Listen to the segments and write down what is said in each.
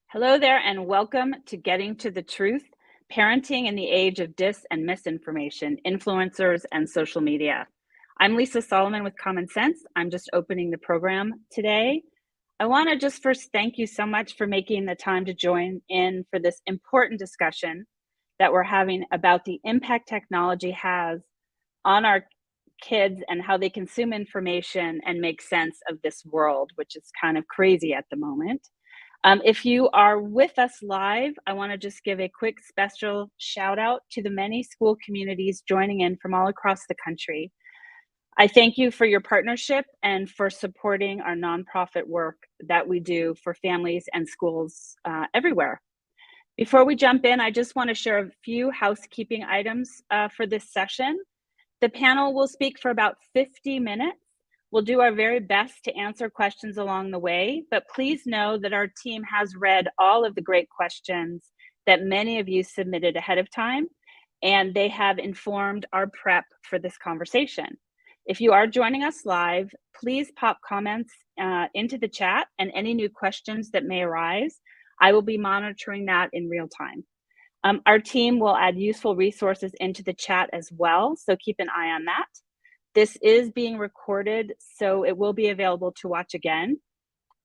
Hello there, and welcome to Getting to the Truth, Parenting in the Age of Dis and Misinformation, Influencers, and Social Media. I'm Lisa Solomon with Common Sense. I'm just opening the program today. I want to just first thank you so much for making the time to join in for this important discussion that we're having about the impact technology has on our kids and how they consume information and make sense of this world, which is kind of crazy at the moment. If you are with us live, I want to just give a quick special shout out to the many school communities joining in from all across the country. I thank you for your partnership and for supporting our nonprofit work that we do for families and schools everywhere. Before we jump in, I just want to share a few housekeeping items for this session. The panel will speak for about 50 minutes. We'll do our very best to answer questions along the way, but please know that our team has read all of the great questions that many of you submitted ahead of time, and they have informed our prep for this conversation. If you are joining us live, please pop comments into the chat and any new questions that may arise. I will be monitoring that in real time. Our team will add useful resources into the chat as well, so keep an eye on that. This is being recorded, so it will be available to watch again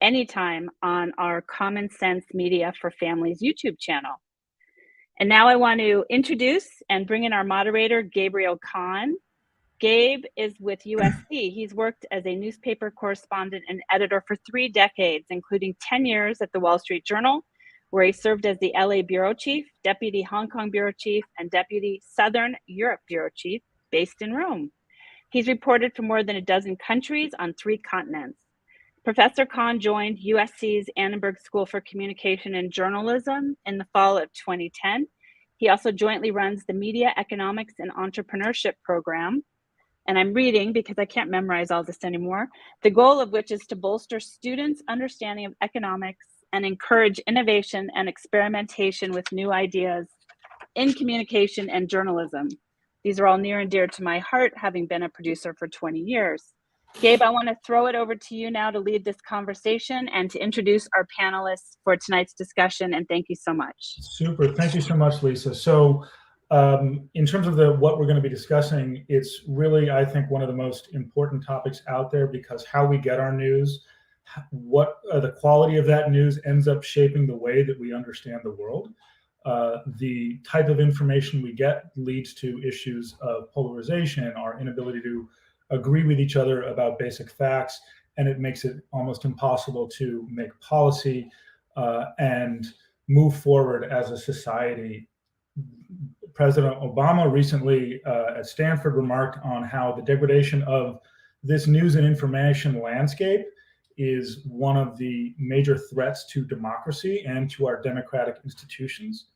anytime on our Common Sense Media for Families YouTube channel. And now I want to introduce and bring in our moderator, Gabriel Kahn. Gabe is with USC. He's worked as a newspaper correspondent and editor for 3 decades, including 10 years at the Wall Street Journal, where he served as the LA Bureau Chief, Deputy Hong Kong Bureau Chief, and Deputy Southern Europe Bureau Chief, based in Rome. He's reported for more than a dozen countries on 3 continents. Professor Kahn joined USC's Annenberg School for Communication and Journalism in the fall of 2010. He also jointly runs the Media Economics and Entrepreneurship program. And I'm reading because I can't memorize all this anymore, the goal of which is to bolster students' understanding of economics and encourage innovation and experimentation with new ideas in communication and journalism. These are all near and dear to my heart, having been a producer for 20 years. Gabe, I want to throw it over to you now to lead this conversation and to introduce our panelists for tonight's discussion, and thank you so much. Super, thank you so much, Lisa. So in terms of what we're going to be discussing, it's really, I think, one of the most important topics out there, because how we get our news, what the quality of that news ends up shaping the way that we understand the world. The type of information we get leads to issues of polarization, our inability to agree with each other about basic facts, and it makes it almost impossible to make policy and move forward as a society. President Obama recently at Stanford remarked on how the degradation of this news and information landscape is one of the major threats to democracy and to our democratic institutions.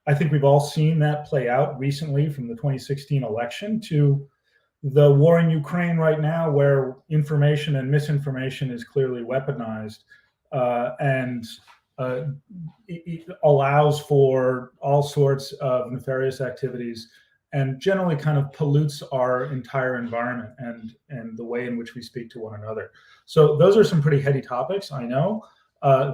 I think we've all seen that play out recently, from the 2016 election to the war in Ukraine right now, where information and misinformation is clearly weaponized, and it allows for all sorts of nefarious activities, and generally kind of pollutes our entire environment and the way in which we speak to one another. So those are some pretty heady topics, I know.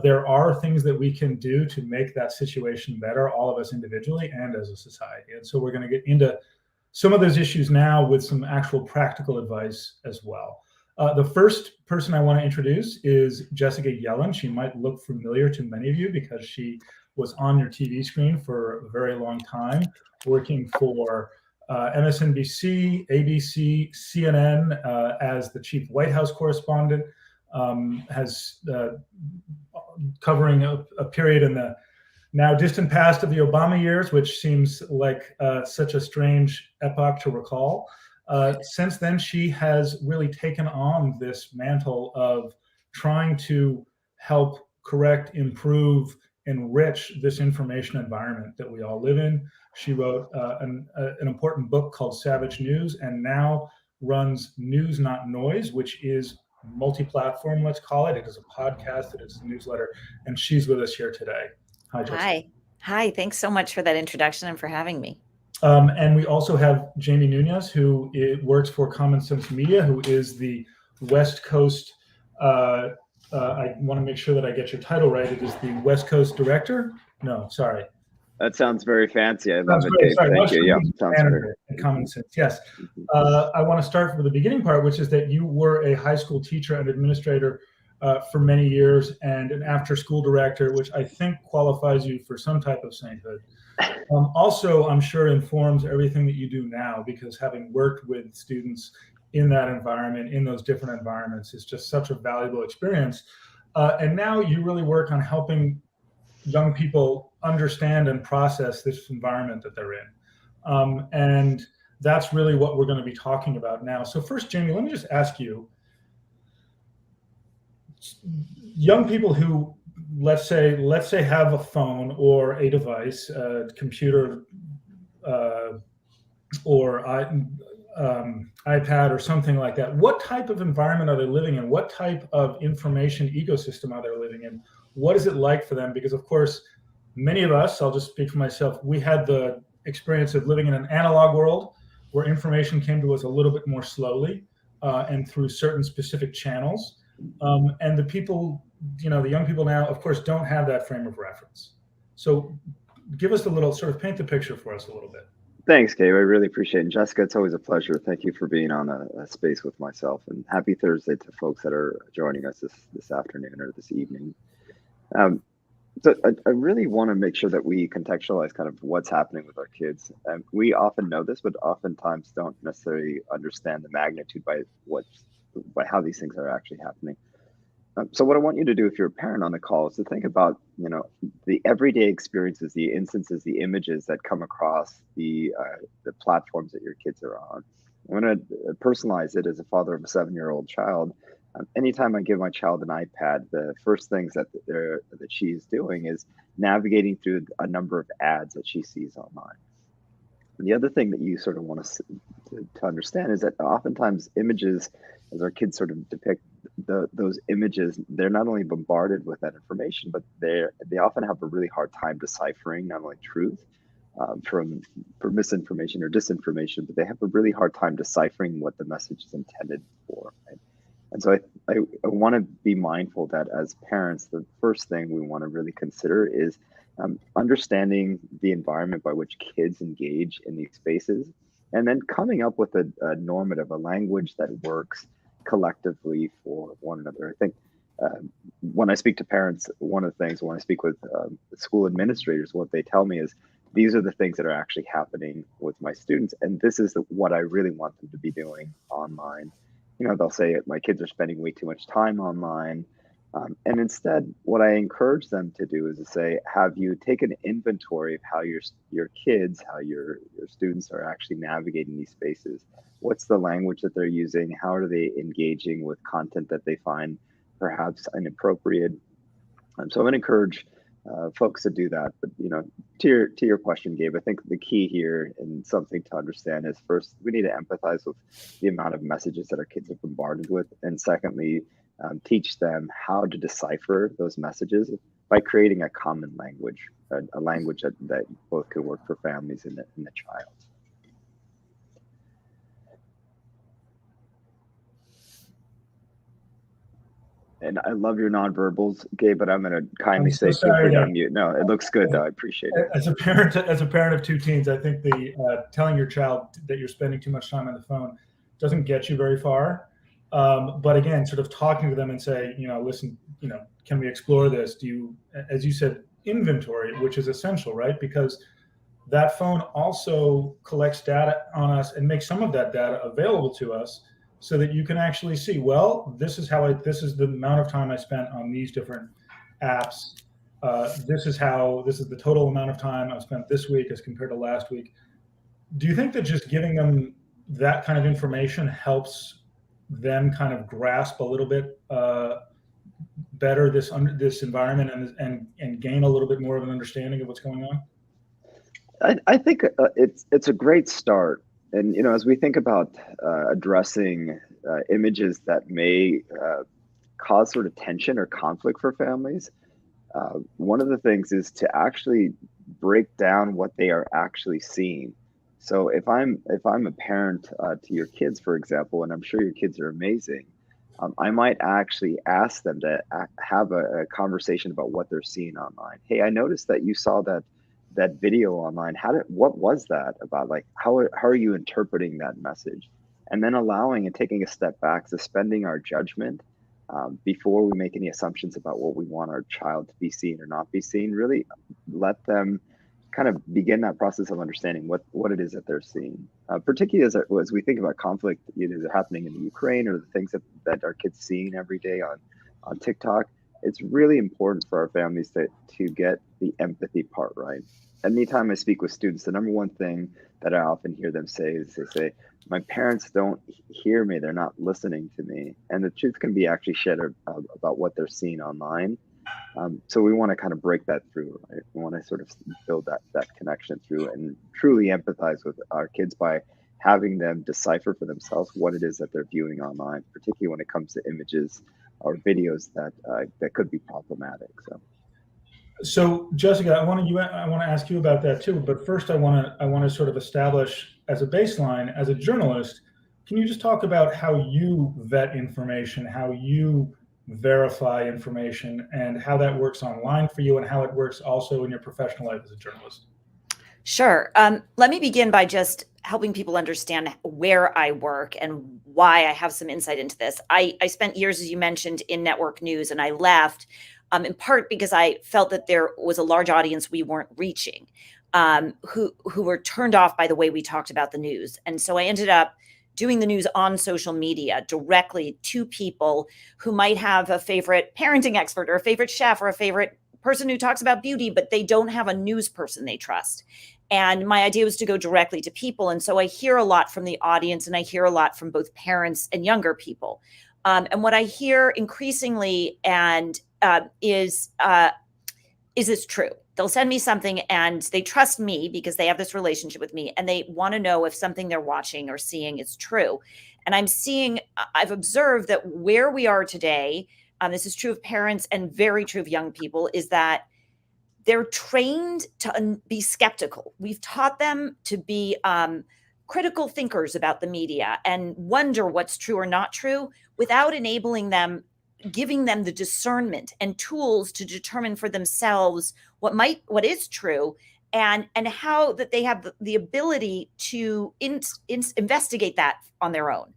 There are things that we can do to make that situation better, all of us individually and as a society. And so we're going to get into some of those issues now with some actual practical advice as well. The first person I want to introduce is Jessica Yellin. She might look familiar to many of you because she was on your TV screen for a very long time, working for MSNBC, ABC, CNN as the chief White House correspondent, covering a period in the now distant past of the Obama years, which seems like such a strange epoch to recall. Since then, she has really taken on this mantle of trying to help correct, improve, enrich this information environment that we all live in. She wrote an important book called Savage News, and now runs News Not Noise, which is multi-platform, let's call it. It is a podcast, it is a newsletter, and she's with us here today. Hi, Jessica. Hi. Thanks so much for that introduction and for having me. And we also have Jamie Nunez, who works for Common Sense Media, who is the West Coast I want to make sure that I get your title right. It is the West Coast Director. No, sorry. That sounds very fancy. I love Sounds it, great. Gabe. Sorry, Thank West you. Coast Yeah, Regional sounds great. Manager at Common Sense. Yes. Mhm. I want to start with the beginning part, which is that you were a high school teacher and administrator for many years, and an after-school director, which I think qualifies you for some type of sainthood. Also, I'm sure informs everything that you do now, because having worked with students in that environment, in those different environments, is just such a valuable experience. And now you really work on helping young people understand and process this environment that they're in. And that's really what we're going to be talking about now. So first, Jamie, let me just ask you, young people who, let's say have a phone or a device, a computer, or iPad or something like that, what type of environment are they living in? What type of information ecosystem are they living in? What is it like for them? Because of course, many of us, I'll just speak for myself, we had the experience of living in an analog world where information came to us a little bit more slowly and through certain specific channels. And the people, the young people now, of course, don't have that frame of reference. So give us a little, sort of paint the picture for us a little bit. Thanks, Gabe. I really appreciate it. And Jessica, it's always a pleasure. Thank you for being on a space with myself. And happy Thursday to folks that are joining us this afternoon or this evening. So I really want to make sure that we contextualize kind of what's happening with our kids. We often know this, but oftentimes don't necessarily understand the magnitude by how these things are actually happening. So what I want you to do, if you're a parent on the call, is to think about, the everyday experiences, the instances, the images that come across the platforms that your kids are on. I'm going to personalize it as a father of a 7-year-old child. Anytime I give my child an iPad, the first things that she's doing is navigating through a number of ads that she sees online. And the other thing that you sort of want to understand is that oftentimes images, as our kids sort of depict those images, they're not only bombarded with that information, but they often have a really hard time deciphering not only truth from misinformation or disinformation, but they have a really hard time deciphering what the message is intended for. Right? And so I want to be mindful that as parents, the first thing we want to really consider is understanding the environment by which kids engage in these spaces, and then coming up with a normative, a language that works collectively for one another. I think when I speak to parents, one of the things when I speak with school administrators, what they tell me is these are the things that are actually happening with my students, and this is what I really want them to be doing online. They'll say my kids are spending way too much time online. And instead, what I encourage them to do is to say, have you taken inventory of how your kids, how your students are actually navigating these spaces? What's the language that they're using? How are they engaging with content that they find perhaps inappropriate? So I'm going to encourage folks to do that. But to your question, Gabe, I think the key here and something to understand is first we need to empathize with the amount of messages that our kids are bombarded with, and secondly, teach them how to decipher those messages by creating a common language, a language that both could work for families and the child. And I love your nonverbals, Gabe, but I'm going to kindly say feel free to unmute. No, it looks good though. I appreciate it. As a parent of two teens, I think the telling your child that you're spending too much time on the phone doesn't get you very far. But again, sort of talking to them and say, listen, can we explore this? Do you, as you said, inventory, which is essential, right? Because that phone also collects data on us and makes some of that data available to us, so that you can actually see, well, this is the amount of time I spent on these different apps. This is the total amount of time I've spent this week as compared to last week. Do you think that just giving them that kind of information helps them kind of grasp a little bit better this environment and gain a little bit more of an understanding of what's going on? I think it's a great start. And, as we think about addressing images that may cause sort of tension or conflict for families, one of the things is to actually break down what they are actually seeing. So if I'm a parent to your kids, for example, and I'm sure your kids are amazing, I might actually ask them to have a conversation about what they're seeing online. Hey, I noticed that you saw that video online. What was that about? Like, how are you interpreting that message? And then allowing and taking a step back, suspending our judgment before we make any assumptions about what we want our child to be seen or not be seen. Really let them kind of begin that process of understanding what it is that they're seeing, particularly as we think about conflict either happening in the Ukraine or the things that our kids seeing every day on TikTok. It's really important for our families to get the empathy part right. Anytime I speak with students, the number one thing that I often hear them say is they say, my parents don't hear me, they're not listening to me. And the truth can be actually shared about what they're seeing online. So we want to kind of break that through, right? We want to sort of build that connection through and truly empathize with our kids by having them decipher for themselves what it is that they're viewing online, particularly when it comes to images or videos that could be problematic. So Jessica, I want to ask you about that too. But first, I want to sort of establish as a baseline, as a journalist, can you just talk about how you vet information, how you verify information, and how that works online for you, and how it works also in your professional life as a journalist? Sure. Let me begin by just helping people understand where I work and why I have some insight into this. I spent years, as you mentioned, in network news, and I left in part because I felt that there was a large audience we weren't reaching, who were turned off by the way we talked about the news. And so I ended up doing the news on social media directly to people who might have a favorite parenting expert or a favorite chef or a favorite person who talks about beauty, but they don't have a news person they trust. And my idea was to go directly to people. And so I hear a lot from the audience, and I hear a lot from both parents and younger people. And what I hear increasingly is this true? They'll send me something and they trust me because they have this relationship with me, and they want to know if something they're watching or seeing is true. And I've observed that where we are today, this is true of parents and very true of young people, is that they're trained to be skeptical. We've taught them to be critical thinkers about the media and wonder what's true or not true without enabling them, giving them the discernment and tools to determine for themselves what is true, and how that they have the ability to investigate that on their own.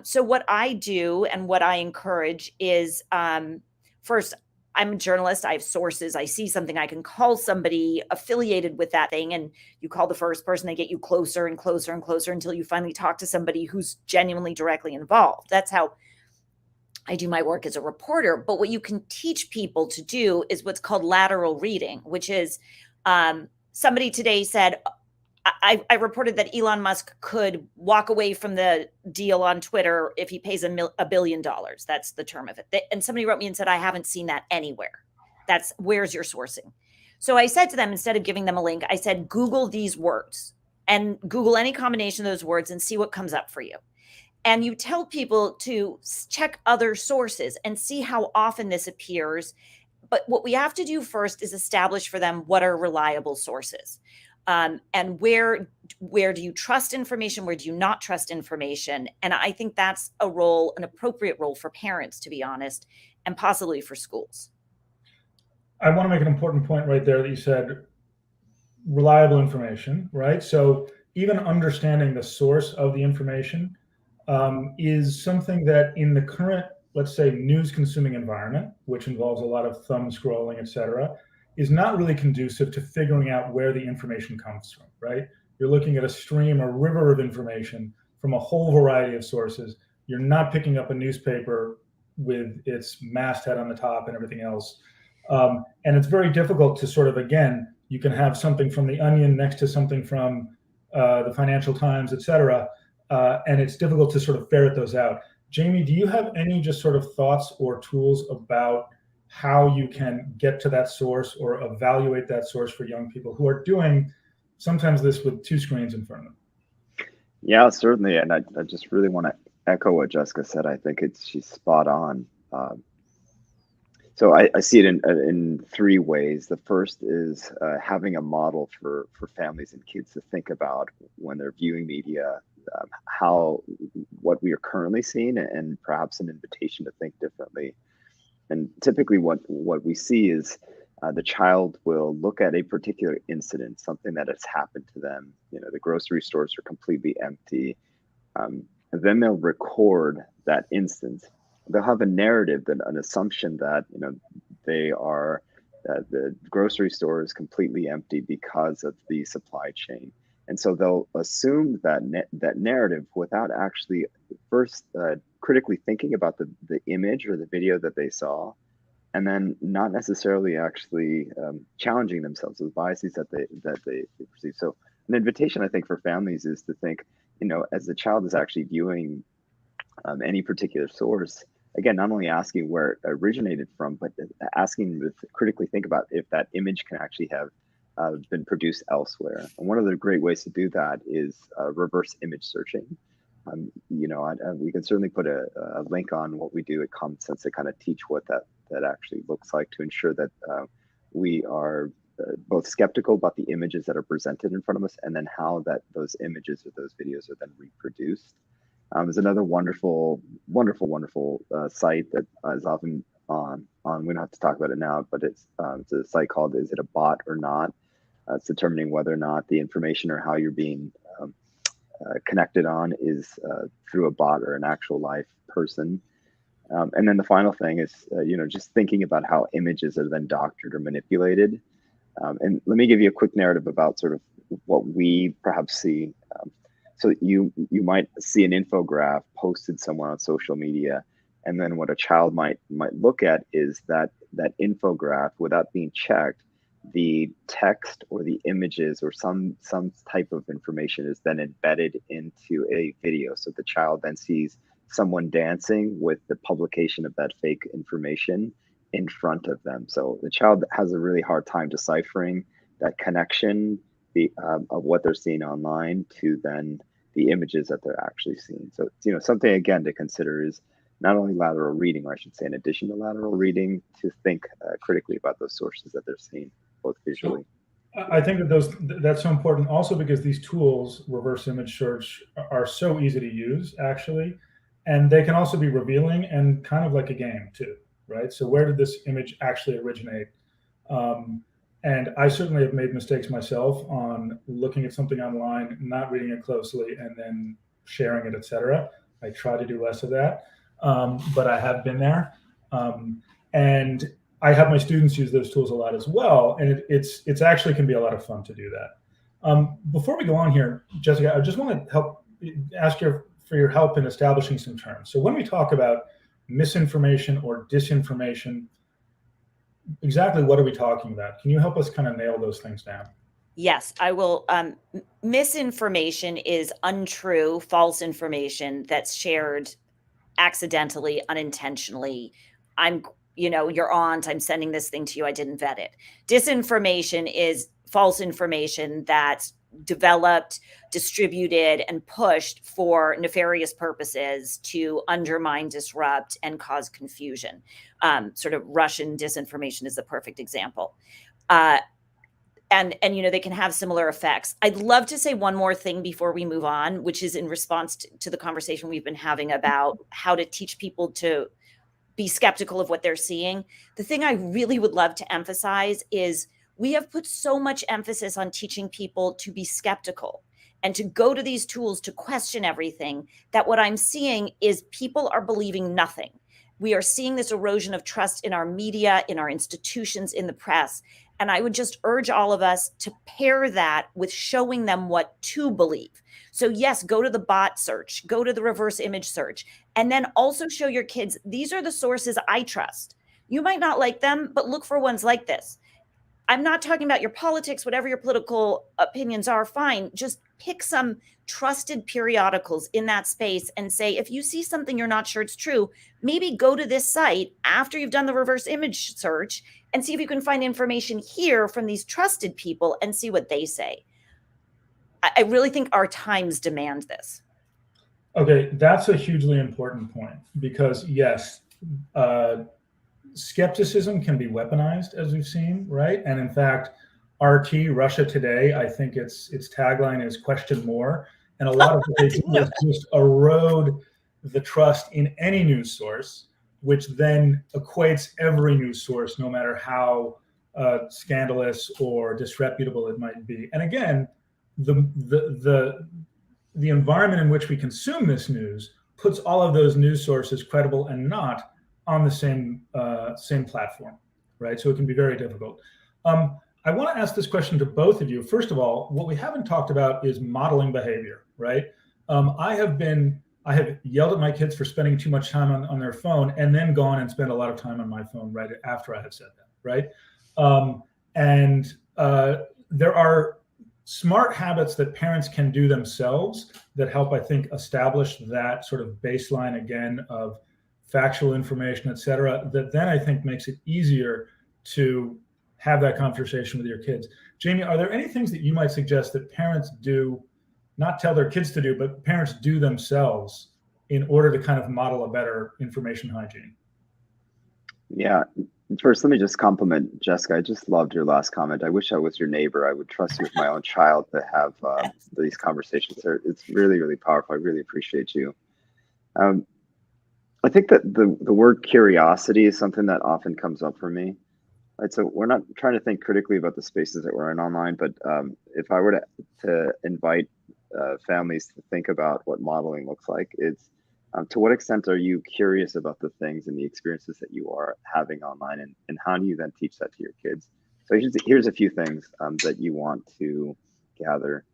So what I do and what I encourage is, first, I'm a journalist. I have sources. I see something, I can call somebody affiliated with that thing, and you call the first person, they get you closer and closer and closer until you finally talk to somebody who's genuinely directly involved. That's how I do my work as a reporter. But what you can teach people to do is what's called lateral reading, which is somebody today said, I reported that Elon Musk could walk away from the deal on Twitter if he pays $1 billion. That's the term of it. And somebody wrote me and said, I haven't seen that anywhere. Where's your sourcing? So I said to them, instead of giving them a link, I said, Google these words and Google any combination of those words and see what comes up for you. And you tell people to check other sources and see how often this appears. But what we have to do first is establish for them what are reliable sources. And where do you trust information? Where do you not trust information? And I think that's an appropriate role for parents, to be honest, and possibly for schools. I want to make an important point right there that you said reliable information, right? So even understanding the source of the information is something that in the current, let's say, news consuming environment, which involves a lot of thumb scrolling, et cetera, is not really conducive to figuring out where the information comes from, right? You're looking at a stream or river of information from a whole variety of sources. You're not picking up a newspaper with its masthead on the top and everything else. And it's very difficult to sort of, again, you can have something from The Onion next to something from the Financial Times, et cetera, and it's difficult to sort of ferret those out. Jamie, do you have any just sort of thoughts or tools about how you can get to that source or evaluate that source for young people who are doing sometimes this with two screens in front of them? Yeah, certainly. And I just really want to echo what Jessica said. I think she's spot on. So I see it in three ways. The first is having a model for families and kids to think about when they're viewing media, what we are currently seeing, and perhaps an invitation to think differently. And typically what we see is the child will look at a particular incident, something that has happened to them. The grocery stores are completely empty. And then they'll record that instance. They'll have a narrative, an assumption that the grocery store is completely empty because of the supply chain. And so they'll assume that narrative without actually first critically thinking about the image or the video that they saw, and then not necessarily actually challenging themselves with biases that they perceive. So an invitation, I think, for families is to think, as the child is actually viewing any particular source, again, not only asking where it originated from, but asking to critically think about if that image can actually have been produced elsewhere. And one of the great ways to do that is reverse image searching. We can certainly put a link on what we do at Common Sense to kind of teach what that actually looks like, to ensure that we are both skeptical about the images that are presented in front of us, and then how those images or those videos are then reproduced. There's another wonderful site that is often on. We don't have to talk about it now, but it's a site called "Is It a Bot or Not?" It's determining whether or not the information or how you're being connected on is through a bot or an actual live person. And then the final thing is, just thinking about how images are then doctored or manipulated. And let me give you a quick narrative about sort of what we perhaps see. So you might see an infographic posted somewhere on social media, and then what a child might look at is that infographic without being checked. The text or the images or some type of information is then embedded into a video. So the child then sees someone dancing with the publication of that fake information in front of them. So the child has a really hard time deciphering that connection of what they're seeing online to then the images that they're actually seeing. So, something again to consider is not only lateral reading, or I should say in addition to lateral reading, to think critically about those sources that they're seeing, both visually. I think that's so important also because these tools, reverse image search, are so easy to use actually, and they can also be revealing and kind of like a game too, right? So where did this image actually originate? And I certainly have made mistakes myself on looking at something online, not reading it closely, and then sharing it, etc. I try to do less of that, but I have been there. And I have my students use those tools a lot as well, and it's actually can be a lot of fun to do that. Before we go on here, Jessica, I just want to ask for your help in establishing some terms. So when we talk about misinformation or disinformation, exactly what are we talking about? Can you help us kind of nail those things down? Yes, I will. Misinformation is untrue, false information that's shared accidentally, unintentionally. Your aunt, I'm sending this thing to you, I didn't vet it. Disinformation is false information that's developed, distributed, and pushed for nefarious purposes to undermine, disrupt, and cause confusion. Sort of Russian disinformation is the perfect example. And they can have similar effects. I'd love to say one more thing before we move on, which is in response to the conversation we've been having about how to teach people to be skeptical of what they're seeing. The thing I really would love to emphasize is we have put so much emphasis on teaching people to be skeptical and to go to these tools to question everything, that what I'm seeing is people are believing nothing. We are seeing this erosion of trust in our media, in our institutions, in the press. And I would just urge all of us to pair that with showing them what to believe. So yes, go to the bot search, go to the reverse image search, and then also show your kids, these are the sources I trust. You might not like them, but look for ones like this. I'm not talking about your politics, whatever your political opinions are, fine. Just pick some trusted periodicals in that space and say, if you see something you're not sure it's true, maybe go to this site after you've done the reverse image search and see if you can find information here from these trusted people and see what they say. I really think our times demand this. Okay, that's a hugely important point because yes, skepticism can be weaponized, as we've seen, right? And in fact, RT, Russia Today, I think its tagline is "Question More," And a lot of what they do is just erode the trust in any news source, which then equates every news source, no matter how scandalous or disreputable it might be. And again, the environment in which we consume this news puts all of those news sources, credible and not, on the same platform, right? So it can be very difficult. I want to ask this question to both of you. First of all, what we haven't talked about is modeling behavior, right? I have yelled at my kids for spending too much time on their phone, and then gone and spent a lot of time on my phone right after I have said that, right? There are smart habits that parents can do themselves that help, I think, establish that sort of baseline again of factual information, et cetera, that then I think makes it easier to have that conversation with your kids. Jamie, are there any things that you might suggest that parents do, not tell their kids to do, but parents do themselves in order to kind of model a better information hygiene? Yeah. First, let me just compliment Jessica. I just loved your last comment. I wish I was your neighbor. I would trust you with my own child to have these conversations. It's really, really powerful. I really appreciate you. I think that the word curiosity is something that often comes up for me. Right, so we're not trying to think critically about the spaces that we're in online, but if I were to invite families to think about what modeling looks like, it's to what extent are you curious about the things and the experiences that you are having online, and how do you then teach that to your kids? So here's a few things that you want to gather.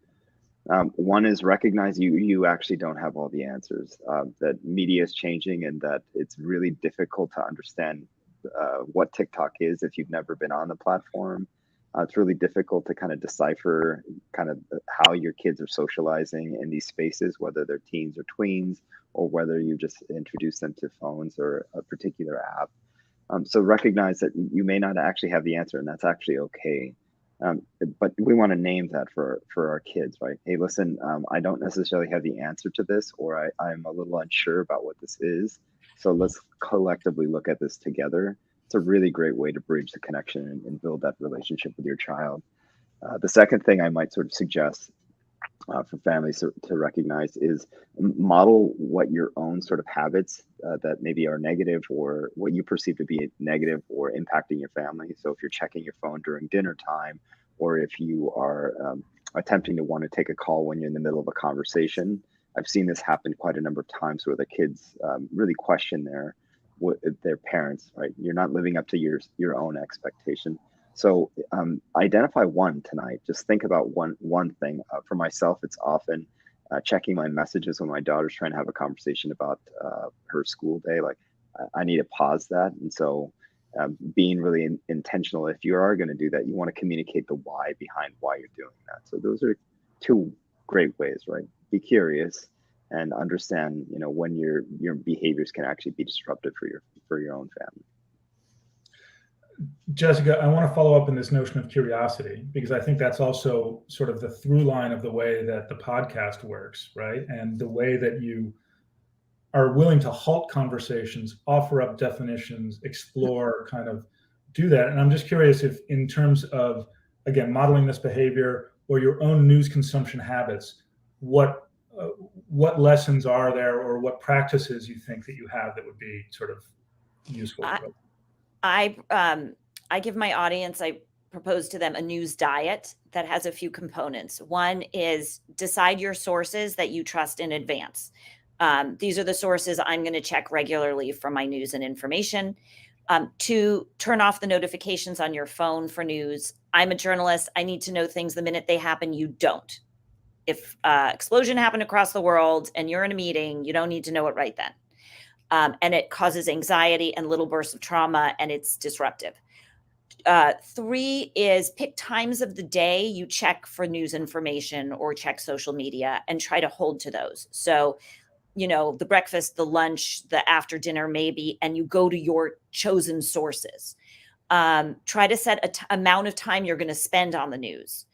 One is recognize you actually don't have all the answers, that media is changing, and that it's really difficult to understand what TikTok is if you've never been on the platform. It's really difficult to kind of decipher kind of how your kids are socializing in these spaces, whether they're teens or tweens, or whether you just introduce them to phones or a particular app. So recognize that you may not actually have the answer, and that's actually okay. But we want to name that for our kids, right? Hey, listen, I don't necessarily have the answer to this, or I'm a little unsure about what this is. So let's collectively look at this together. It's a really great way to bridge the connection and build that relationship with your child. The second thing I might sort of suggest for families to recognize is model what your own sort of habits that maybe are negative, or what you perceive to be negative or impacting your family. So if you're checking your phone during dinner time, or if you are attempting to want to take a call when you're in the middle of a conversation, I've seen this happen quite a number of times where the kids really question their parents, right? You're not living up to your own expectation. So identify one tonight. Just think about one thing. For myself, it's often checking my messages when my daughter's trying to have a conversation about her school day. Like, I need to pause that. And so being really intentional, if you are going to do that, you want to communicate the why behind why you're doing that. So those are two great ways, right? Be curious and understand, when your behaviors can actually be disruptive for your own family. Jessica, I want to follow up on this notion of curiosity, because I think that's also sort of the through line of the way that the podcast works, right? And the way that you are willing to halt conversations, offer up definitions, explore, kind of do that. And I'm just curious if, in terms of, again, modeling this behavior or your own news consumption habits, what lessons are there, or what practices you think that you have that would be sort of useful? I give my audience, I propose to them a news diet that has a few components. One is decide your sources that you trust in advance. These are the sources I'm going to check regularly for my news and information. 2, turn off the notifications on your phone for news. I'm a journalist. I need to know things the minute they happen. You don't. If explosion happened across the world and you're in a meeting, you don't need to know it right then. And it causes anxiety and little bursts of trauma, and it's disruptive. 3 is pick times of the day you check for news information or check social media, and try to hold to those. So, the breakfast, the lunch, the after dinner, maybe, and you go to your chosen sources. Try to set an amount of time you're going to spend on the news.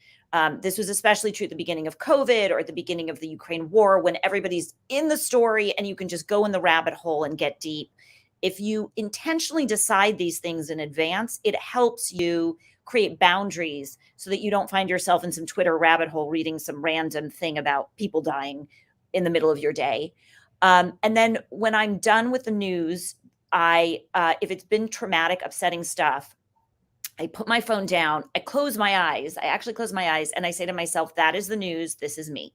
This was especially true at the beginning of COVID or at the beginning of the Ukraine war, when everybody's in the story and you can just go in the rabbit hole and get deep. If you intentionally decide these things in advance, it helps you create boundaries so that you don't find yourself in some Twitter rabbit hole reading some random thing about people dying in the middle of your day. And then when I'm done with the news, if it's been traumatic, upsetting stuff, I put my phone down, I close my eyes. I actually close my eyes and I say to myself, that is the news. This is me.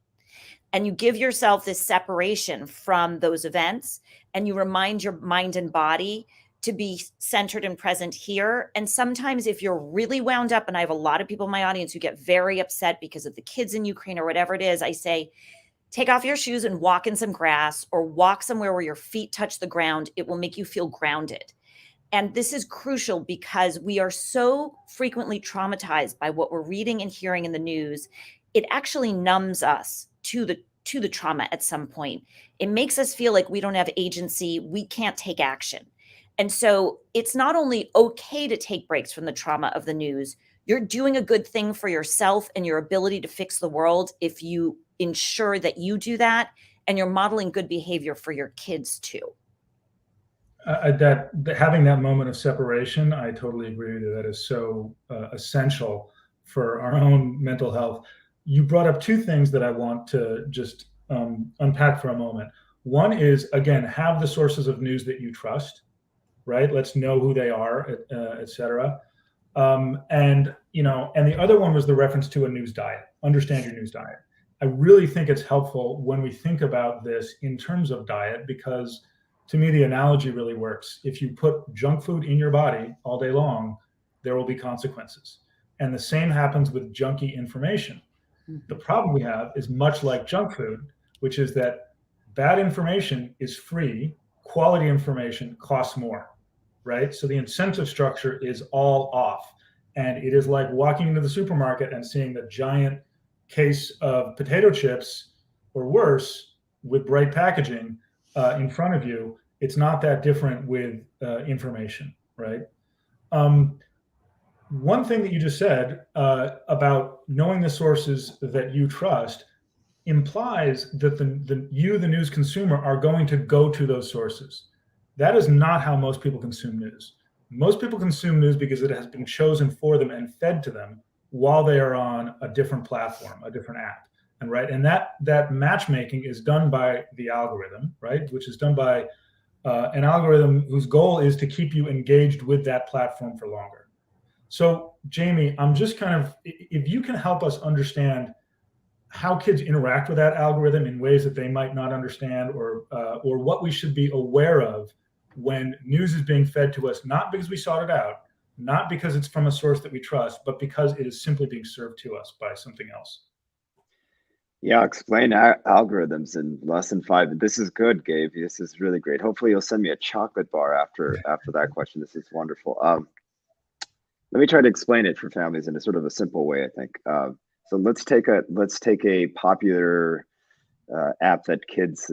And you give yourself this separation from those events, and you remind your mind and body to be centered and present here. And sometimes if you're really wound up, and I have a lot of people in my audience who get very upset because of the kids in Ukraine or whatever it is, I say, take off your shoes and walk in some grass, or walk somewhere where your feet touch the ground. It will make you feel grounded. And this is crucial because we are so frequently traumatized by what we're reading and hearing in the news. It actually numbs us to the trauma at some point. It makes us feel like we don't have agency, we can't take action. And so it's not only okay to take breaks from the trauma of the news, you're doing a good thing for yourself and your ability to fix the world if you ensure that you do that, and you're modeling good behavior for your kids too. Having that moment of separation, I totally agree with you. That is so essential for our own mental health. You brought up two things that I want to just unpack for a moment. One is, again, have the sources of news that you trust, right? Let's know who they are, et cetera. And the other one was the reference to a news diet. Understand your news diet. I really think it's helpful when we think about this in terms of diet, because to me, the analogy really works. If you put junk food in your body all day long, there will be consequences. And the same happens with junky information. The problem we have is much like junk food, which is that bad information is free, quality information costs more, right? So the incentive structure is all off. And it is like walking into the supermarket and seeing the giant case of potato chips, or worse, with bright packaging in front of you. It's not that different with information, right? One thing that you just said about knowing the sources that you trust implies that the news consumer, are going to go to those sources. That is not how most people consume news. Most people consume news because it has been chosen for them and fed to them while they are on a different platform, a different app, and that matchmaking is done by the algorithm, right? Which is done by an algorithm whose goal is to keep you engaged with that platform for longer. So, Jamie, I'm just if you can help us understand how kids interact with that algorithm in ways that they might not understand, or what we should be aware of when news is being fed to us, not because we sought it out, not because it's from a source that we trust, but because it is simply being served to us by something else. Yeah, explain algorithms in less than 5. This is good, Gabe. This is really great. Hopefully you'll send me a chocolate bar after that question. This is wonderful. Let me try to explain it for families in a sort of a simple way, I think. So let's take a popular app that kids,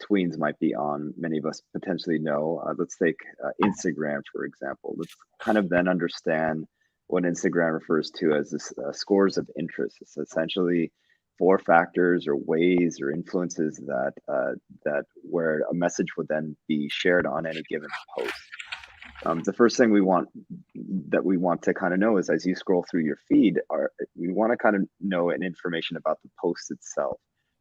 tweens might be on. Many of us potentially know. Let's take Instagram, for example. Let's kind of then understand what Instagram refers to as this scores of interest. It's essentially 4 factors or ways or influences that where a message would then be shared on any given post. The first thing we want to kind of know is, as you scroll through your feed, we want to kind of know an information about the post itself,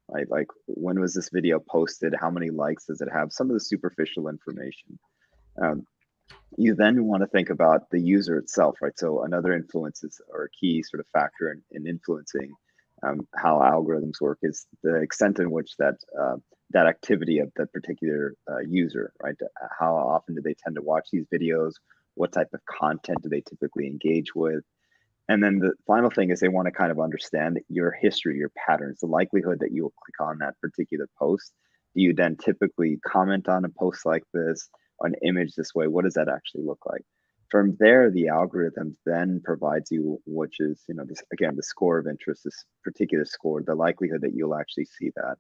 right? Like, when was this video posted? How many likes does it have? Some of the superficial information. You then want to think about the user itself, right? So another influence or a key sort of factor in influencing how algorithms work is the extent in which that activity of that particular user, right? How often do they tend to watch these videos? What type of content do they typically engage with? And then the final thing is they want to kind of understand your history, your patterns, the likelihood that you will click on that particular post. Do you then typically comment on a post like this, an image this way? What does that actually look like? From there, the algorithm then provides you, which is, this, again, the score of interest, this particular score, the likelihood that you'll actually see that.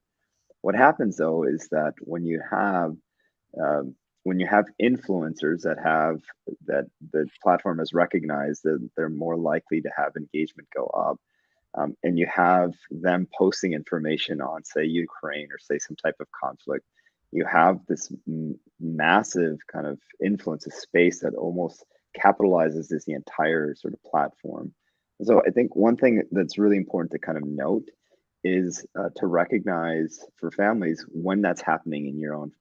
What happens though is that when you have influencers that the platform has recognized that they're more likely to have engagement go up, and you have them posting information on, say, Ukraine or say some type of conflict, you have this massive kind of influence, a space that almost capitalizes the entire sort of platform. So I think one thing that's really important to kind of note is to recognize for families when that's happening in your own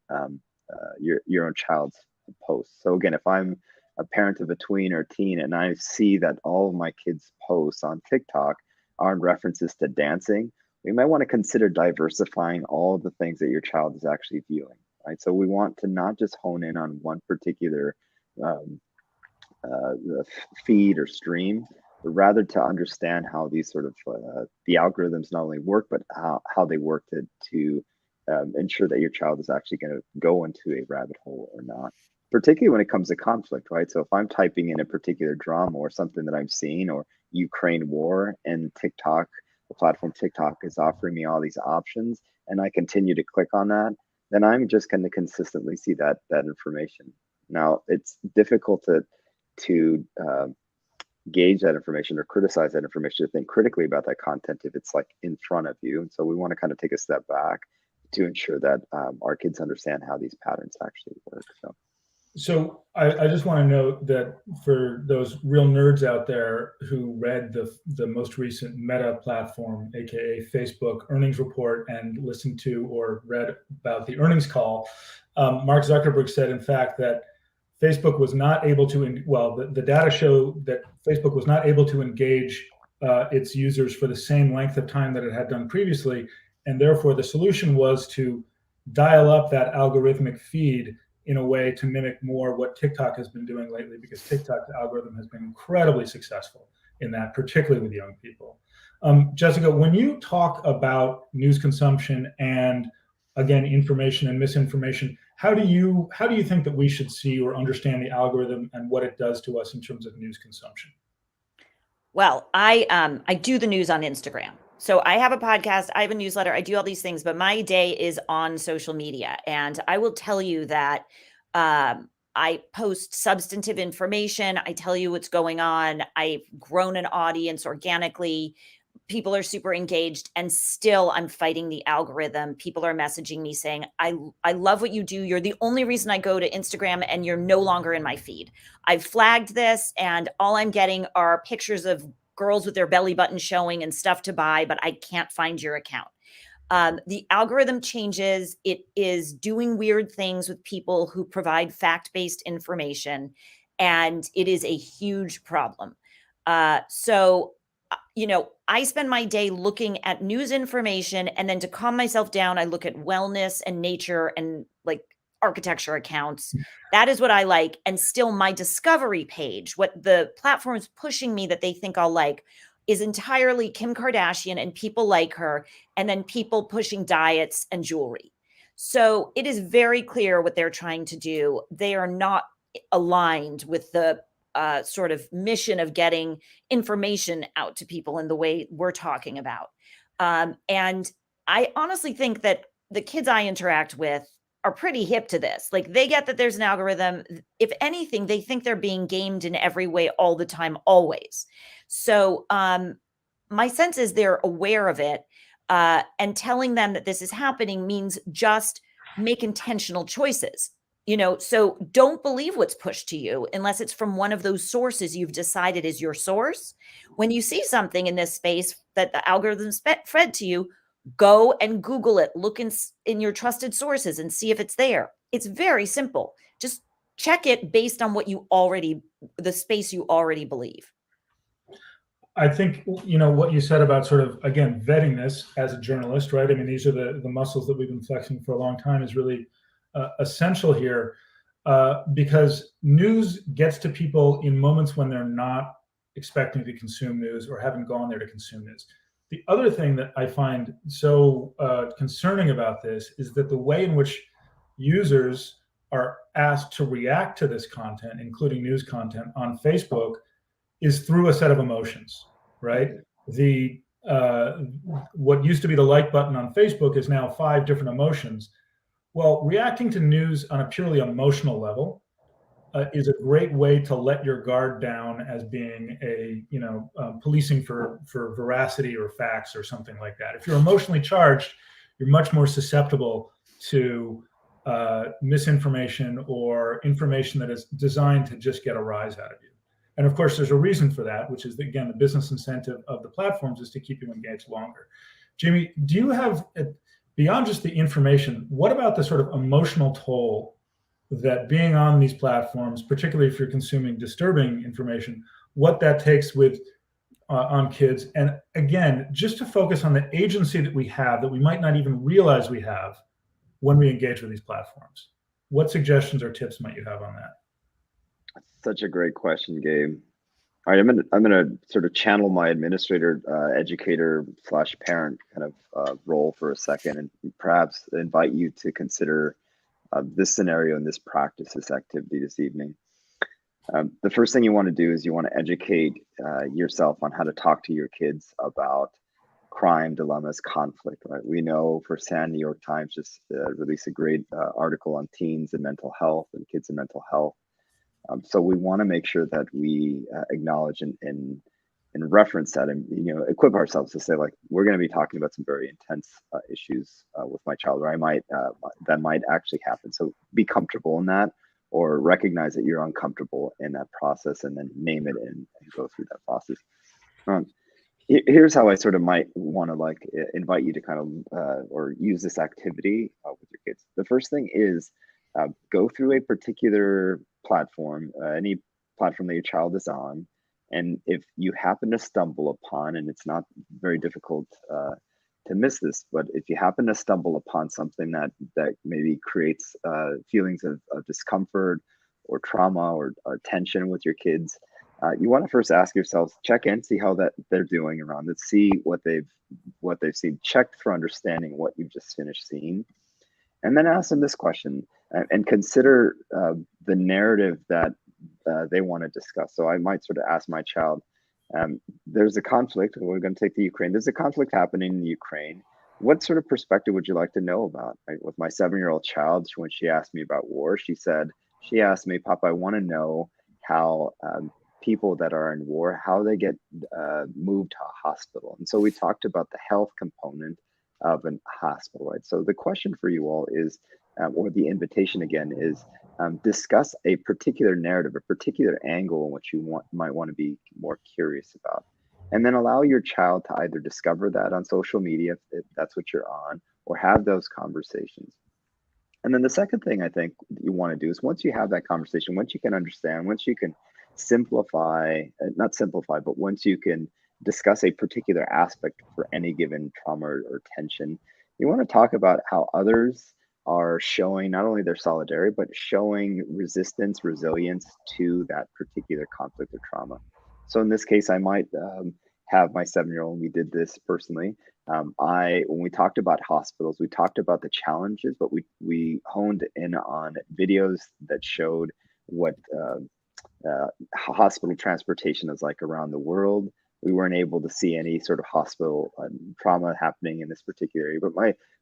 child's posts. So again, if I'm a parent of a tween or a teen and I see that all of my kids' posts on TikTok are in references to dancing, we might want to consider diversifying all of the things that your child is actually viewing, right? So we want to not just hone in on one particular feed or stream, but rather to understand how these sort of the algorithms not only work, but how they work to ensure that your child is actually going to go into a rabbit hole or not. Particularly when it comes to conflict, right? So if I'm typing in a particular drama or something that I'm seeing, or Ukraine war, and TikTok, the platform TikTok is offering me all these options, and I continue to click on that, then I'm just going to consistently see that information. Now, it's difficult to gauge that information or criticize that information, to think critically about that content if it's like in front of you. And so we want to kind of take a step back to ensure that our kids understand how these patterns actually work. So I just want to note that for those real nerds out there who read the most recent Meta platform, aka Facebook earnings report, and listened to or read about the earnings call, Mark Zuckerberg said, in fact, that Facebook was not able to, the data show that Facebook was not able to engage its users for the same length of time that it had done previously. And therefore, the solution was to dial up that algorithmic feed in a way to mimic more what TikTok has been doing lately, because TikTok's algorithm has been incredibly successful in that, particularly with young people. Jessica, when you talk about news consumption and, again, information and misinformation, how do you think that we should see or understand the algorithm and what it does to us in terms of news consumption? Well, I do the news on Instagram. So I have a podcast, I have a newsletter, I do all these things, but my day is on social media. And I will tell you that I post substantive information. I tell you what's going on. I've grown an audience organically. People are super engaged, and still I'm fighting the algorithm. People are messaging me saying, I love what you do. You're the only reason I go to Instagram, and you're no longer in my feed. I've flagged this, and all I'm getting are pictures of girls with their belly button showing and stuff to buy, but I can't find your account. The algorithm changes. It is doing weird things with people who provide fact-based information, and it is a huge problem. So I spend my day looking at news information, and then to calm myself down, I look at wellness and nature and like architecture accounts. That is what I like. And still my discovery page, what the platform is pushing me that they think I'll like, is entirely Kim Kardashian and people like her, and then people pushing diets and jewelry. So it is very clear what they're trying to do. They are not aligned with the sort of mission of getting information out to people in the way we're talking about. And I honestly think that the kids I interact with are pretty hip to this. Like, they get that there's an algorithm. If anything, they think they're being gamed in every way all the time, always. So my sense is they're aware of it, and telling them that this is happening means just make intentional choices. So don't believe what's pushed to you unless it's from one of those sources you've decided is your source. When you see something in this space that the algorithm's fed to you, go and Google it, look in your trusted sources and see if it's there. It's very simple. Just check it based on the space you already believe. I think, what you said about sort of, again, vetting this as a journalist, right? I mean, these are the muscles that we've been flexing for a long time, is really essential here, because news gets to people in moments when they're not expecting to consume news or haven't gone there to consume news. The other thing that I find so concerning about this is that the way in which users are asked to react to this content, including news content on Facebook, is through a set of emotions, right? What used to be the like button on Facebook is now 5 different emotions. Well, reacting to news on a purely emotional level is a great way to let your guard down as being policing for veracity or facts or something like that. If you're emotionally charged, you're much more susceptible to misinformation or information that is designed to just get a rise out of you. And of course, there's a reason for that, which is, again, the business incentive of the platforms is to keep you engaged longer. Jamie, do you have, beyond just the information, what about the sort of emotional toll that being on these platforms, particularly if you're consuming disturbing information, what that takes with on kids? And again, just to focus on the agency that we have that we might not even realize we have when we engage with these platforms. What suggestions or tips might you have on that? Such a great question, Gabe. All right, I'm gonna sort of channel my administrator, educator / parent kind of role for a second, and perhaps invite you to consider this scenario and this practice, this activity this evening. The first thing you want to do is you want to educate yourself on how to talk to your kids about crime, dilemmas, conflict, right? We know firsthand, New York Times just released a great article on teens and mental health and kids and mental health. So we want to make sure that we acknowledge and reference that, and equip ourselves to say, like, we're going to be talking about some very intense issues with my child, or that might actually happen. So be comfortable in that, or recognize that you're uncomfortable in that process, and then name it and go through that process. Here's how I sort of might want to invite you to kind of or use this activity with your kids. The first thing is go through a particular platform, any platform that your child is on, and if you happen to stumble upon, and it's not very difficult to miss this, but if you happen to stumble upon something that maybe creates feelings of discomfort or trauma or tension with your kids, you want to first ask yourselves, check in, see how that they're doing around it, see what they've seen, check for understanding what you've just finished seeing, and then ask them this question and consider the narrative that they want to discuss. So I might sort of ask my child, there's a conflict, we're going to take the Ukraine, there's a conflict happening in Ukraine. What sort of perspective would you like to know about? Right? With my 7-year-old child, when she asked me about war, she asked me, Papa, I want to know how people that are in war, how they get moved to a hospital. And so we talked about the health component of a hospital, right? So the question for you all is, or the invitation again is, discuss a particular narrative, a particular angle in which you might want to be more curious about. And then allow your child to either discover that on social media, if that's what you're on, or have those conversations. And then the second thing I think you want to do is, once you have that conversation, once you can understand, once you can but once you can discuss a particular aspect for any given trauma or tension, you want to talk about how others are showing not only their solidarity, but showing resistance, resilience to that particular conflict or trauma. So in this case, I might have my 7-year-old, we did this personally. When we talked about hospitals, we talked about the challenges, but we honed in on videos that showed what hospital transportation is like around the world. We weren't able to see any sort of hospital trauma happening in this particular area, but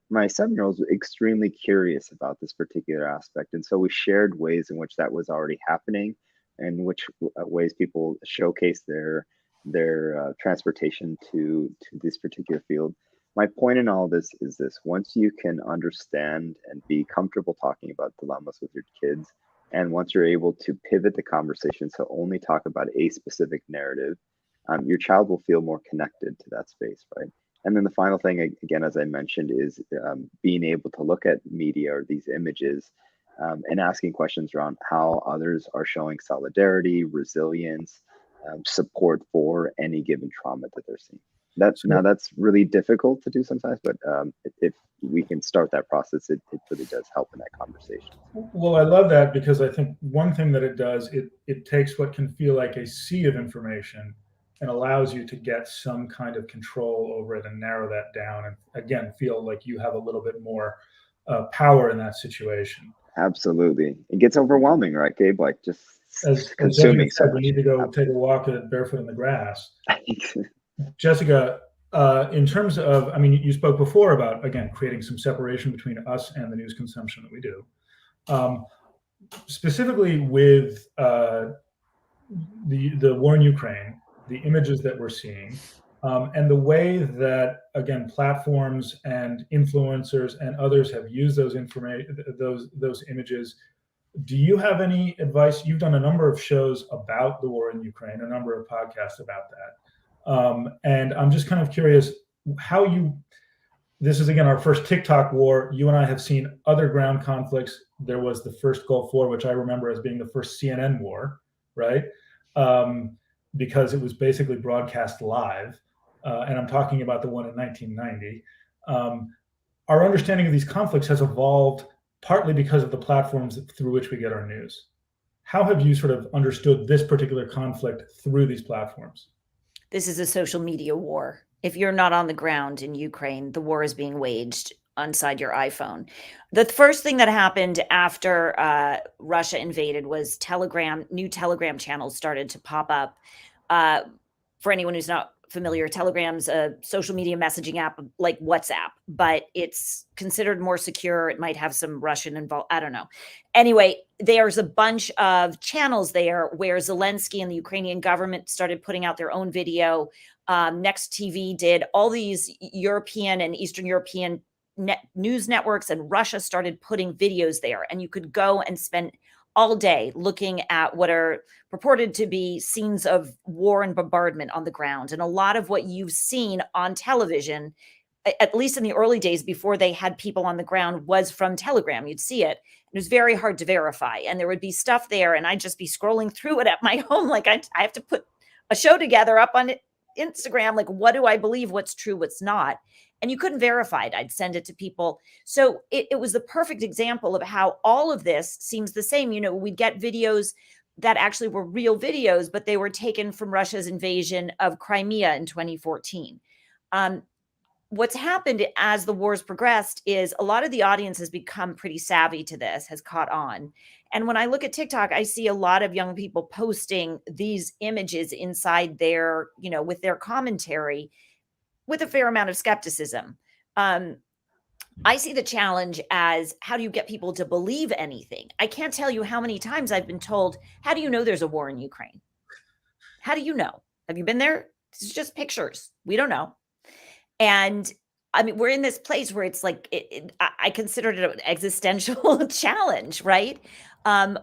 my 7-year-old was extremely curious about this particular aspect. And so we shared ways in which that was already happening, and which ways people showcase their transportation to this particular field. My point in all this is this: once you can understand and be comfortable talking about dilemmas with your kids, and once you're able to pivot the conversation to only talk about a specific narrative, your child will feel more connected to that space, right? And then the final thing, again, as I mentioned, is being able to look at media or these images and asking questions around how others are showing solidarity, resilience, support for any given trauma that they're seeing. That's really difficult to do sometimes, but if we can start that process, it really does help in that conversation. Well, I love that, because I think one thing that it does, it takes what can feel like a sea of information and allows you to get some kind of control over it and narrow that down, and again, feel like you have a little bit more power in that situation. Absolutely. It gets overwhelming, right, Gabe? Like just As consuming said, so much. we need to go take a walk barefoot in the grass. Jessica, in terms of, I mean, you spoke before about, again, creating some separation between us and the news consumption that we do. Specifically with the war in Ukraine, the images that we're seeing, And the way that, again, platforms and influencers and others have used those those images. Do you have any advice? You've done a number of shows about the war in Ukraine, a number of podcasts about that. And I'm just kind of curious how this is again our first TikTok war. You and I have seen other ground conflicts. There was the first Gulf War, which I remember as being the first CNN war, right? Because it was basically broadcast live. And I'm talking about the one in 1990. Our understanding of these conflicts has evolved partly because of the platforms through which we get our news. How have you sort of understood this particular conflict through these platforms? This is a social media war. If you're not on the ground in Ukraine, the war is being waged inside your iPhone. The first thing that happened after Russia invaded was new Telegram channels started to pop up. For anyone who's not familiar, Telegram's a social media messaging app like WhatsApp, but it's considered more secure. It might have some Russian involved. I don't know. Anyway, there's a bunch of channels there where Zelensky and the Ukrainian government started putting out their own video. Next TV did. All these European and Eastern European news networks and Russia started putting videos there, and you could go and spend all day looking at what are purported to be scenes of war and bombardment on the ground. And a lot of what you've seen on television, at least in the early days before they had people on the ground, was from Telegram. You'd see it. It was very hard to verify. And there would be stuff there, and I'd just be scrolling through it at my home. Like I have to put a show together up on Instagram. Like, what do I believe? What's true? What's not? And you couldn't verify it. I'd send it to people. So it was the perfect example of how all of this seems the same. You know, we'd get videos that actually were real videos, but they were taken from Russia's invasion of Crimea in 2014. What's happened as the war's progressed is a lot of the audience has become pretty savvy to this, has caught on. And when I look at TikTok, I see a lot of young people posting these images inside their, you know, with their commentary, with a fair amount of skepticism. I see the challenge as, how do you get people to believe anything? I can't tell you how many times I've been told, how do you know there's a war in Ukraine? How do you know? Have you been there? It's just pictures. We don't know. And I mean, we're in this place where it's like, I consider it an existential challenge, right?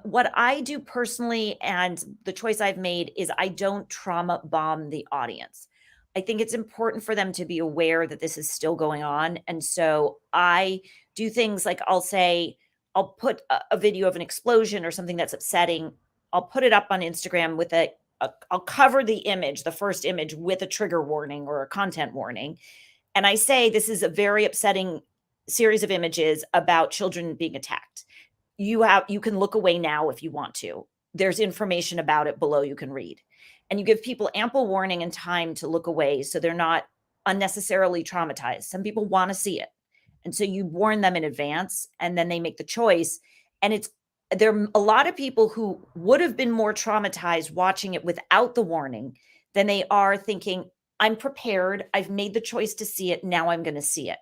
What I do personally, and the choice I've made, is I don't trauma bomb the audience. I think it's important for them to be aware that this is still going on. And so I do things like I'll put a video of an explosion or something that's upsetting. I'll put it up on Instagram with I'll cover the image, the first image, with a trigger warning or a content warning. And I say, this is a very upsetting series of images about children being attacked. You can look away now if you want to. There's information about it below you can read. And you give people ample warning and time to look away so they're not unnecessarily traumatized. Some people want to see it. And so you warn them in advance, and then they make the choice. And there are a lot of people who would have been more traumatized watching it without the warning than they are thinking, I'm prepared. I've made the choice to see it. Now I'm going to see it.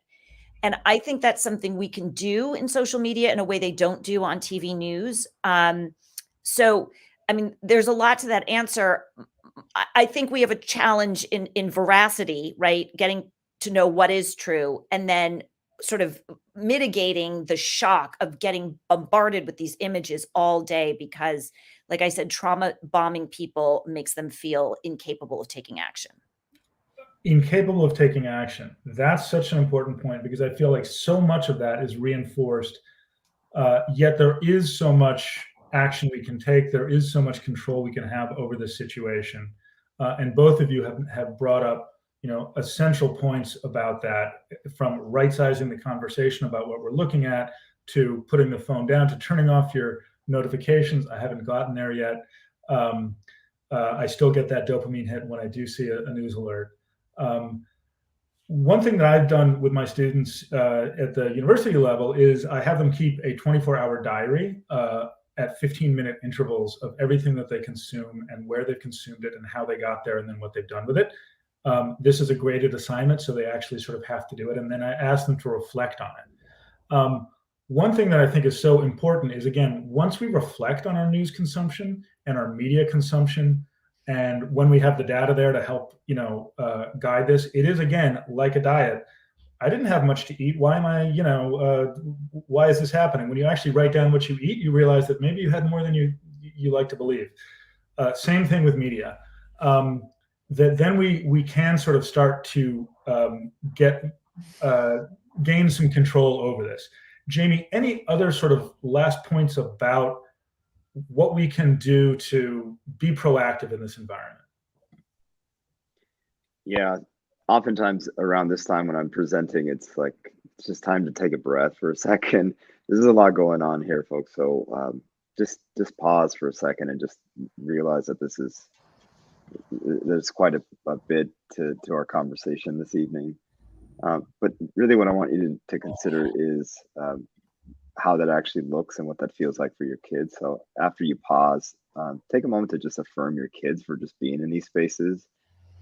And I think that's something we can do in social media in a way they don't do on TV news. So, I mean, there's a lot to that answer. I think we have a challenge in veracity, right? Getting to know what is true, and then sort of mitigating the shock of getting bombarded with these images all day, because, like I said, trauma bombing people makes them feel incapable of taking action. Incapable of taking action. That's such an important point, because I feel like so much of that is reinforced, yet there is so much action we can take. There is so much control we can have over this situation. And both of you have brought up, you know, essential points about that, from right-sizing the conversation about what we're looking at, to putting the phone down, to turning off your notifications. I haven't gotten there yet. I still get that dopamine hit when I do see a news alert. One thing that I've done with my students at the university level is I have them keep a 24-hour diary at 15-minute intervals of everything that they consume and where they've consumed it and how they got there and then what they've done with it. This is a graded assignment, so they actually sort of have to do it. And then I ask them to reflect on it. One thing that I think is so important is, again, once we reflect on our news consumption and our media consumption And when we have the data there to help, guide this, it is, again, like a diet. I didn't have much to eat. Why am I, why is this happening? When you actually write down what you eat, you realize that maybe you had more than you like to believe. Same thing with media. That then we can sort of start to gain some control over this. Jamie, any other sort of last points about what we can do to be proactive in this environment? Yeah, oftentimes around this time when I'm presenting, it's just time to take a breath for a second. There's a lot going on here, folks. So just pause for a second and just realize that there's quite a bit to our conversation this evening. But really what I want you to consider is how that actually looks and what that feels like for your kids. So after you pause, take a moment to just affirm your kids for just being in these spaces.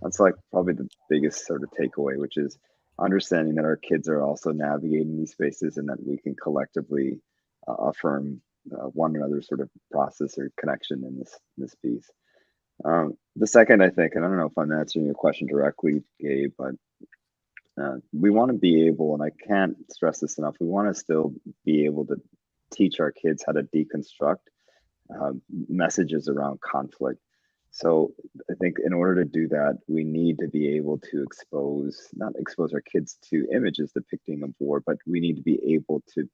That's probably the biggest sort of takeaway, which is understanding that our kids are also navigating these spaces and that we can collectively affirm one another's sort of process or connection in this piece. The second, I think, and I don't know if I'm answering your question directly, Gabe, but we want to be able, and I can't stress this enough, we want to still be able to teach our kids how to deconstruct messages around conflict. So I think in order to do that, we need to be able to not expose our kids to images depicting a war, but we need to be able to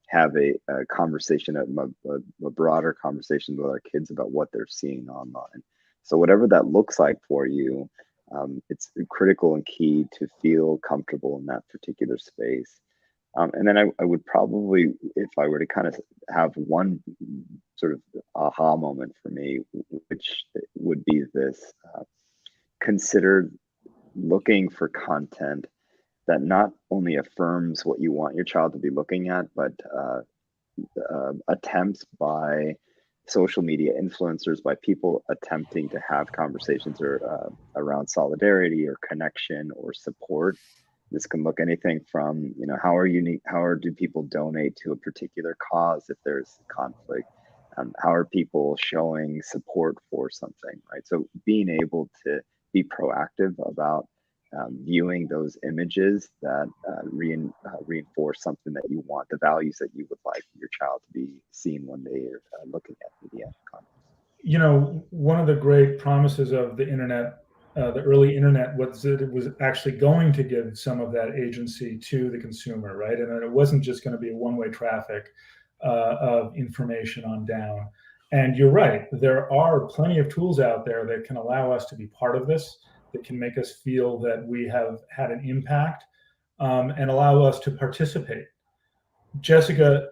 have a conversation, a broader conversation with our kids about what they're seeing online. So whatever that looks like for you, it's critical and key to feel comfortable in that particular space. And then I would probably, if I were to kind of have one sort of aha moment for me, which would be this, consider looking for content that not only affirms what you want your child to be looking at, but attempts by social media influencers, by people attempting to have conversations around solidarity or connection or support. This can look anything from, how do people donate to a particular cause if there's conflict? How are people showing support for something, right? So being able to be proactive about viewing those images that reinforce something that you want, the values that you would like your child to be seeing when they are looking at media content. One of the great promises of the internet, the early internet, was that it was actually going to give some of that agency to the consumer, right? And that it wasn't just going to be a one-way traffic of information on down. And you're right, there are plenty of tools out there that can allow us to be part of this, that can make us feel that we have had an impact, and allow us to participate. Jessica,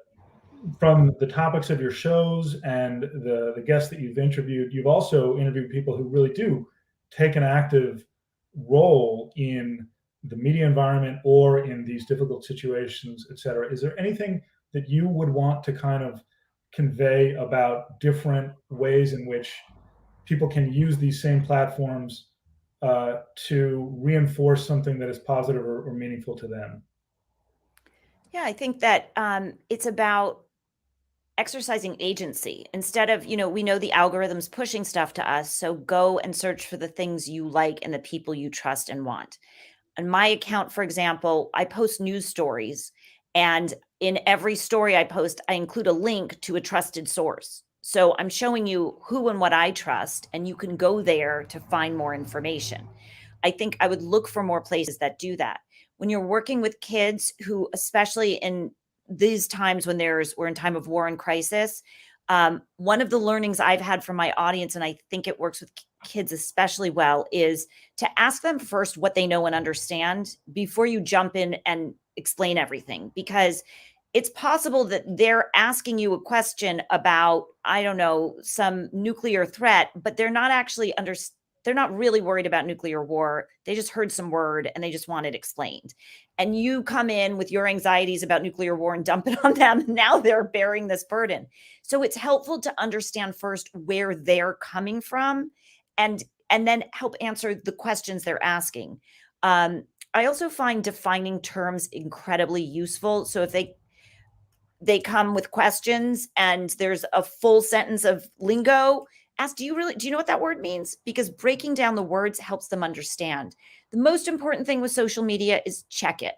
from the topics of your shows and the guests that you've interviewed, you've also interviewed people who really do take an active role in the media environment or in these difficult situations, et cetera. Is there anything that you would want to kind of convey about different ways in which people can use these same platforms to reinforce something that is positive or meaningful to them? Yeah, I think that it's about exercising agency instead of, we know the algorithm's pushing stuff to us. So go and search for the things you like and the people you trust and want. On my account, for example, I post news stories, and in every story I post, I include a link to a trusted source. So I'm showing you who and what I trust, and you can go there to find more information. I think I would look for more places that do that. When you're working with kids who, especially in these times when we're in time of war and crisis, one of the learnings I've had from my audience, and I think it works with kids especially well, is to ask them first what they know and understand before you jump in and explain everything. Because it's possible that they're asking you a question about, I don't know, some nuclear threat, but they're not actually they're not really worried about nuclear war. They just heard some word and they just want it explained. And you come in with your anxieties about nuclear war and dump it on them. And now they're bearing this burden. So it's helpful to understand first where they're coming from and then help answer the questions they're asking. I also find defining terms incredibly useful. So if they come with questions and there's a full sentence of lingo ask, do you know what that word means? Because breaking down the words helps them understand. The most important thing with social media is check it.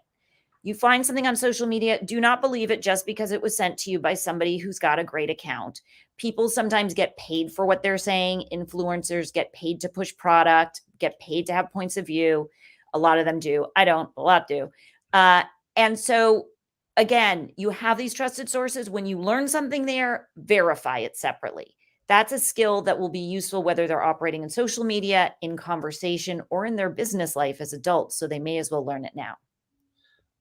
You find something on social media, do not believe it just because it was sent to you by somebody who's got a great account. People sometimes get paid for what they're saying. Influencers get paid to push product, get paid to have points of view. A lot of them do. I don't, a lot do. And so again, you have these trusted sources. When you learn something there, verify it separately. That's a skill that will be useful whether they're operating in social media, in conversation, or in their business life as adults. So they may as well learn it now.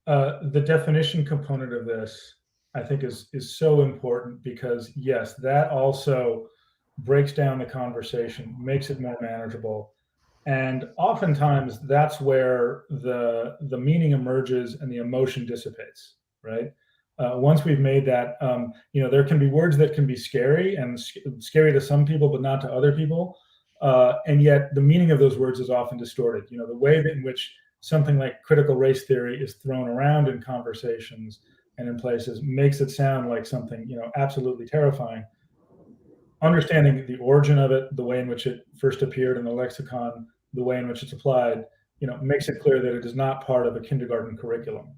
The definition component of this, I think, is so important because, yes, that also breaks down the conversation, makes it more manageable. And oftentimes that's where the meaning emerges and the emotion dissipates, right? Once we've made that, there can be words that can be scary and scary to some people, but not to other people. And yet the meaning of those words is often distorted. The way in which something like critical race theory is thrown around in conversations and in places makes it sound like something, absolutely terrifying. Understanding the origin of it, the way in which it first appeared in the lexicon, the way in which it's applied, makes it clear that it is not part of a kindergarten curriculum,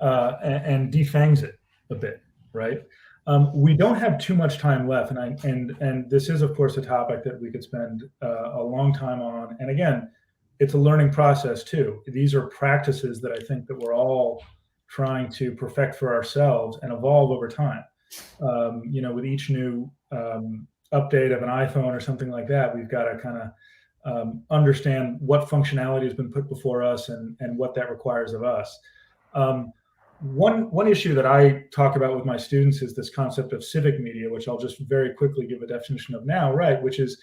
and defangs it a bit, right? We don't have too much time left, and this is, of course, a topic that we could spend a long time on. And again, it's a learning process too. These are practices that I think that we're all trying to perfect for ourselves and evolve over time. With each new update of an iPhone or something like that, we've got to kind of understand what functionality has been put before us and what that requires of us. One issue that I talk about with my students is this concept of civic media, which I'll just very quickly give a definition of now, right? Which is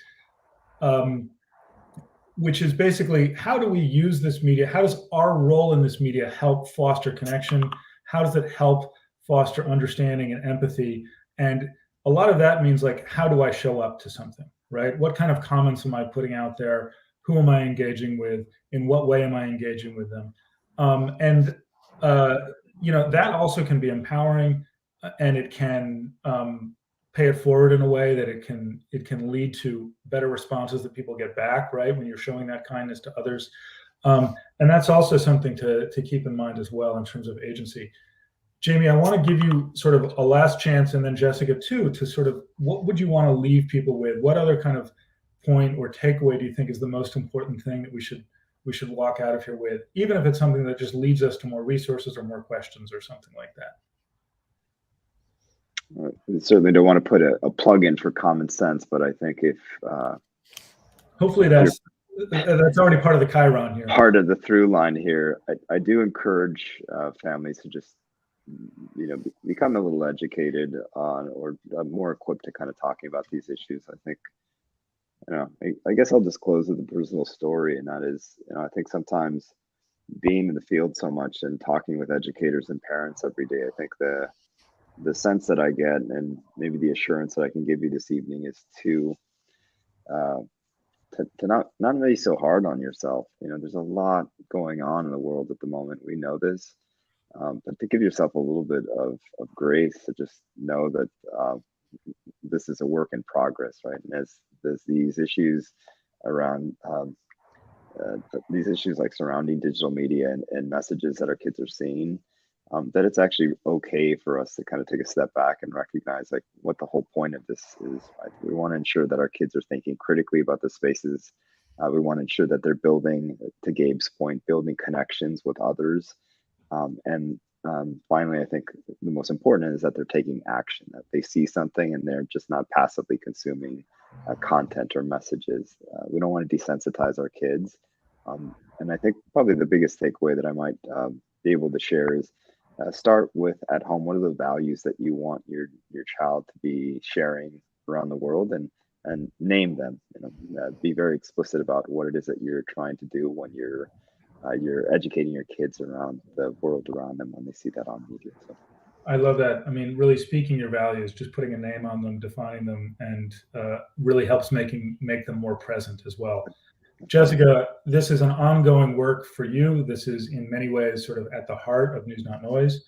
basically, how do we use this media? How does our role in this media help foster connection? How does it help foster understanding and empathy? And a lot of that means, like, how do I show up to something, right? What kind of comments am I putting out there? Who am I engaging with? In what way am I engaging with them? That also can be empowering, and it can pay it forward in a way that it can lead to better responses that people get back, right? When you're showing that kindness to others. And that's also something to keep in mind as well in terms of agency. Jamie, I want to give you sort of a last chance, and then Jessica too, to sort of, what would you want to leave people with? What other kind of point or takeaway do you think is the most important thing that we should walk out of here with, even if it's something that just leads us to more resources or more questions or something like that? We certainly don't want to put a plug in for common sense, but I think if hopefully that's already part of the Chiron here. Part of the through line here, I do encourage families to just become a little educated on, or more equipped to kind of talking about these issues. I think, I guess I'll just close with a personal story, and that is, I think sometimes being in the field so much and talking with educators and parents every day, I think the sense that I get, and maybe the assurance that I can give you this evening, is to not be so hard on yourself. There's a lot going on in the world at the moment. We know this, but to give yourself a little bit of grace, to just know that this is a work in progress, right? And as these issues around these issues like surrounding digital media and messages that our kids are seeing, that it's actually okay for us to kind of take a step back and recognize, like, what the whole point of this is, right? We want to ensure that our kids are thinking critically about the spaces. We want to ensure that they're building, to Gabe's point, building connections with others. And finally, I think the most important is that they're taking action, that they see something and they're just not passively consuming content or messages. We don't want to desensitize our kids. And I think probably the biggest takeaway that I might be able to share is, start with, at home, what are the values that you want your child to be sharing around the world, and name them. Be very explicit about what it is that you're trying to do when you're educating your kids around the world around them when they see that on media. So. I love that. I mean, really speaking your values, just putting a name on them, defining them, and really helps make them more present as well. Jessica, this is an ongoing work for you. This is in many ways sort of at the heart of News Not Noise.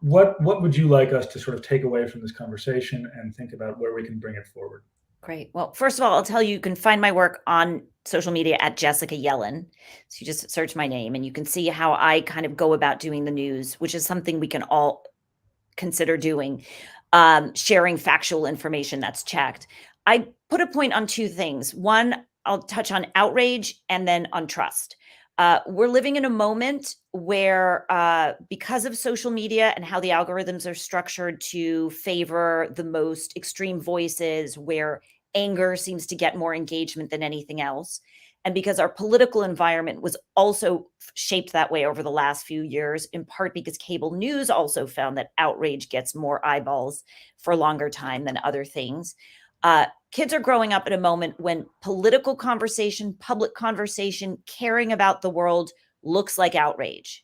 what would you like us to sort of take away from this conversation and think about where we can bring it forward? Great. Well, first of all, I'll tell you, you can find my work on social media at Jessica Yellen. So you just search my name and you can see how I kind of go about doing the news, which is something we can all consider doing, sharing factual information that's checked. I put a point on two things. One, I'll touch on outrage and then on trust. We're living in a moment where, because of social media and how the algorithms are structured to favor the most extreme voices, where anger seems to get more engagement than anything else, and because our political environment was also shaped that way over the last few years, in part because cable news also found that outrage gets more eyeballs for a longer time than other things. Kids are growing up at a moment when political conversation, public conversation, caring about the world looks like outrage.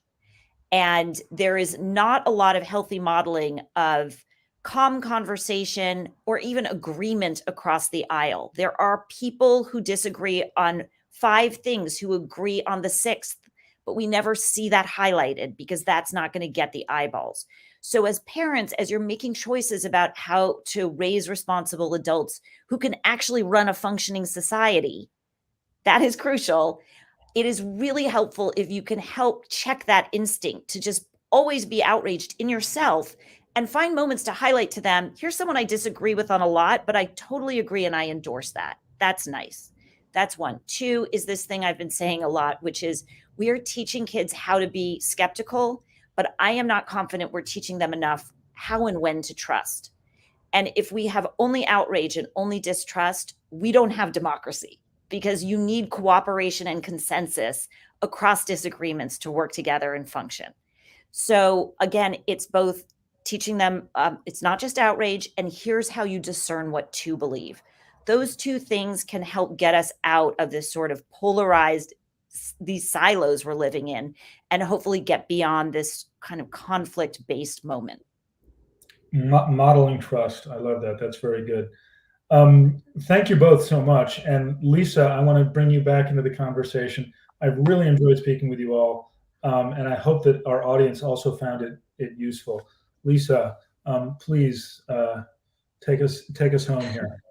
And there is not a lot of healthy modeling of calm conversation or even agreement across the aisle. There are people who disagree on 5 things who agree on the 6th, but we never see that highlighted because that's not going to get the eyeballs. So as parents, as you're making choices about how to raise responsible adults who can actually run a functioning society, that is crucial. It is really helpful if you can help check that instinct to just always be outraged in yourself and find moments to highlight to them, here's someone I disagree with on a lot, but I totally agree and I endorse that. That's nice. That's one. 2 is this thing I've been saying a lot, which is we are teaching kids how to be skeptical, but I am not confident we're teaching them enough how and when to trust. And if we have only outrage and only distrust, we don't have democracy, because you need cooperation and consensus across disagreements to work together and function. So again, it's both teaching them, it's not just outrage, and here's how you discern what to believe. Those 2 things can help get us out of this sort of polarized, these silos we're living in, and hopefully get beyond this kind of conflict-based moment. Modeling trust. I love that. That's very good. Thank you both so much. And Lisa, I want to bring you back into the conversation. I've really enjoyed speaking with you all. And I hope that our audience also found it useful. Lisa, please take us home here.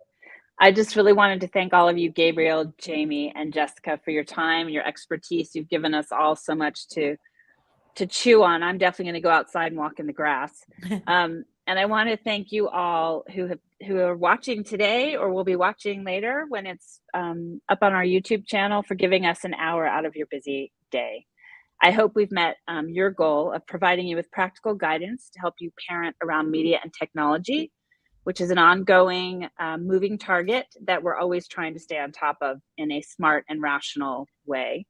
I just really wanted to thank all of you, Gabriel, Jamie, and Jessica, for your time, your expertise. You've given us all so much to chew on. I'm definitely going to go outside and walk in the grass. And I want to thank you all who are watching today or will be watching later when it's up on our YouTube channel, for giving us an hour out of your busy day. I hope we've met your goal of providing you with practical guidance to help you parent around media and technology, which is an ongoing moving target that we're always trying to stay on top of in a smart and rational way.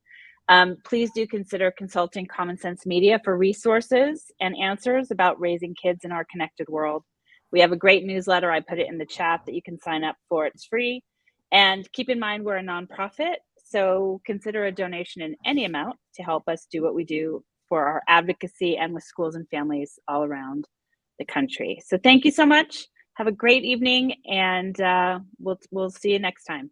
Please do consider consulting Common Sense Media for resources and answers about raising kids in our connected world. We have a great newsletter. I put it in the chat that you can sign up for. It's free. And keep in mind, we're a nonprofit, so consider a donation in any amount to help us do what we do for our advocacy and with schools and families all around the country. So thank you so much. Have a great evening, and we'll see you next time.